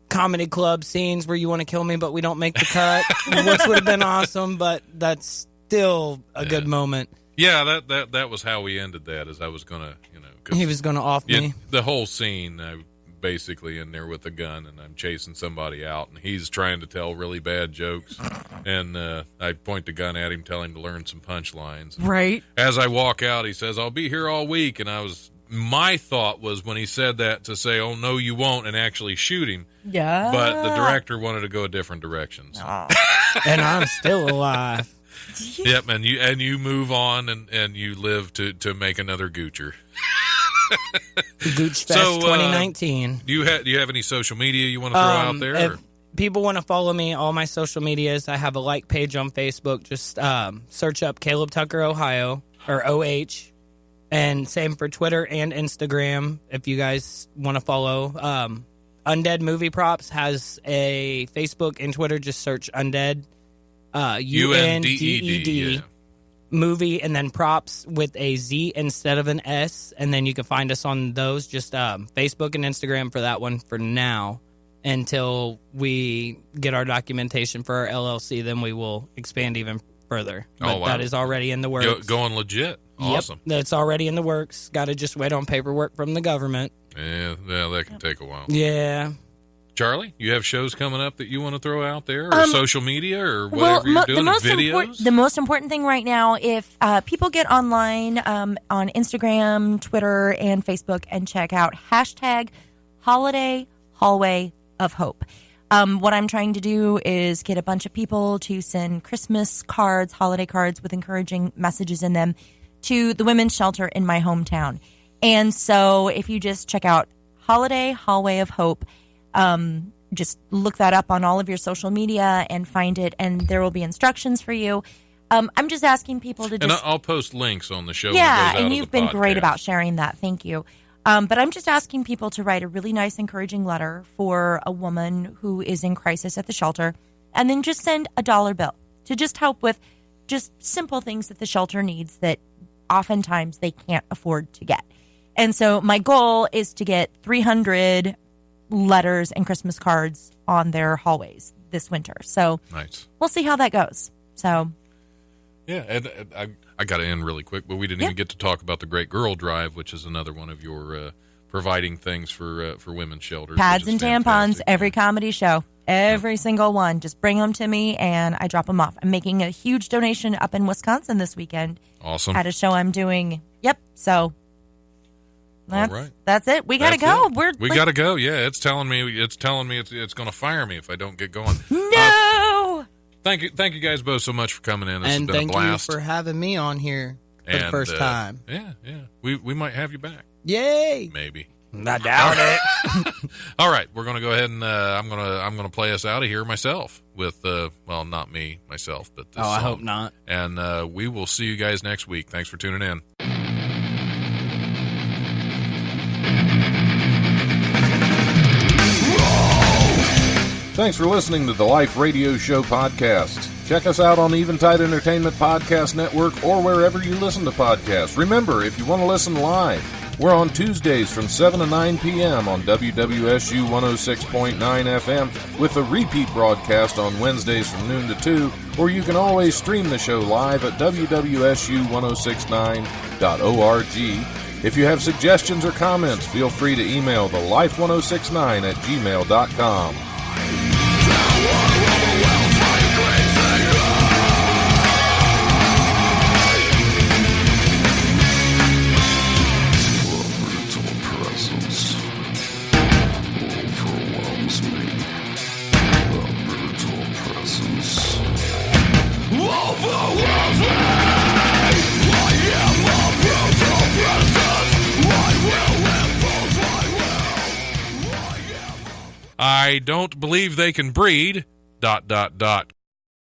comedy club scenes where you want to kill me, but we don't make the cut, which would have been awesome, but that's still a good moment. Yeah, that was how we ended that, is I was going to, he was going to off me. The whole scene, basically in there with a gun, and I'm chasing somebody out, and he's trying to tell really bad jokes, and I point the gun at him, tell him to learn some punchlines. Right. As I walk out, he says, "I'll be here all week," and my thought was when he said that to say, "Oh, no, you won't," and actually shoot him. Yeah. But the director wanted to go a different direction. So. And I'm still alive. Yep, and you move on and you live to make another Goocher. Gooch Fest 2019. Do you have any social media you want to throw out there? If people want to follow me, all my social medias, I have a like page on Facebook. Just search up Caleb Tucker, Ohio, or OH. And same for Twitter and Instagram, if you guys want to follow. Undead Movie Props has a Facebook and Twitter. Just search Undead, UNDED, yeah. Movie, and then Props with a Z instead of an S. And then you can find us on those. Just Facebook and Instagram for that one for now, until we get our documentation for our LLC. Then we will expand even further. But wow. That is already in the works. Going legit. Awesome. Yep, that's already in the works. Got to just wait on paperwork from the government. Yeah, that can take a while. Yeah. Charlie, you have shows coming up that you want to throw out there, or social media, or whatever you're doing, videos? The most important thing right now, if people get online on Instagram, Twitter, and Facebook and check out hashtag Holiday Hallway of Hope. What I'm trying to do is get a bunch of people to send Christmas cards, holiday cards with encouraging messages in them to the women's shelter in my hometown. And so if you just check out Holiday Hallway of Hope, just look that up on all of your social media and find it, and there will be instructions for you. I'm just asking people to just... And I'll post links on the show. Yeah, when it goes out and of you've the been podcast. great about sharing that. Thank you. But I'm just asking people to write a really nice, encouraging letter for a woman who is in crisis at the shelter, and then just send a $1 bill to just help with just simple things that the shelter needs that oftentimes they can't afford to get. And so my goal is to get 300 letters and Christmas cards on their hallways this winter. So nice. We'll see how that goes. So yeah, and I got to end really quick, but we didn't even get to talk about the Great Girl Drive, which is another one of your providing things for women's shelters. Pads and tampons, every comedy show, every single one. Just bring them to me, and I drop them off. I'm making a huge donation up in Wisconsin this weekend. Awesome. At a show I'm doing. Yep. So that's, all right. That's it. We got to go. We got to go. Yeah, it's telling me it's going to fire me if I don't get going. No. Thank you guys both so much for coming in. This has been a blast. And thank you for having me on here for the first time. Yeah. We might have you back. Yay! Maybe. I doubt it. All right, we're going to go ahead and I'm going to play us out of here myself with well, not me myself, but this song. I hope not. And we will see you guys next week. Thanks for tuning in. Thanks for listening to the Life Radio Show podcast. Check us out on Eventide Entertainment Podcast Network or wherever you listen to podcasts. Remember, if you want to listen live, we're on Tuesdays from 7 to 9 p.m. on WWSU 106.9 FM with a repeat broadcast on Wednesdays from noon to 2, or you can always stream the show live at WWSU1069.org. If you have suggestions or comments, feel free to email thelife1069@gmail.com. I don't believe they can breed. ...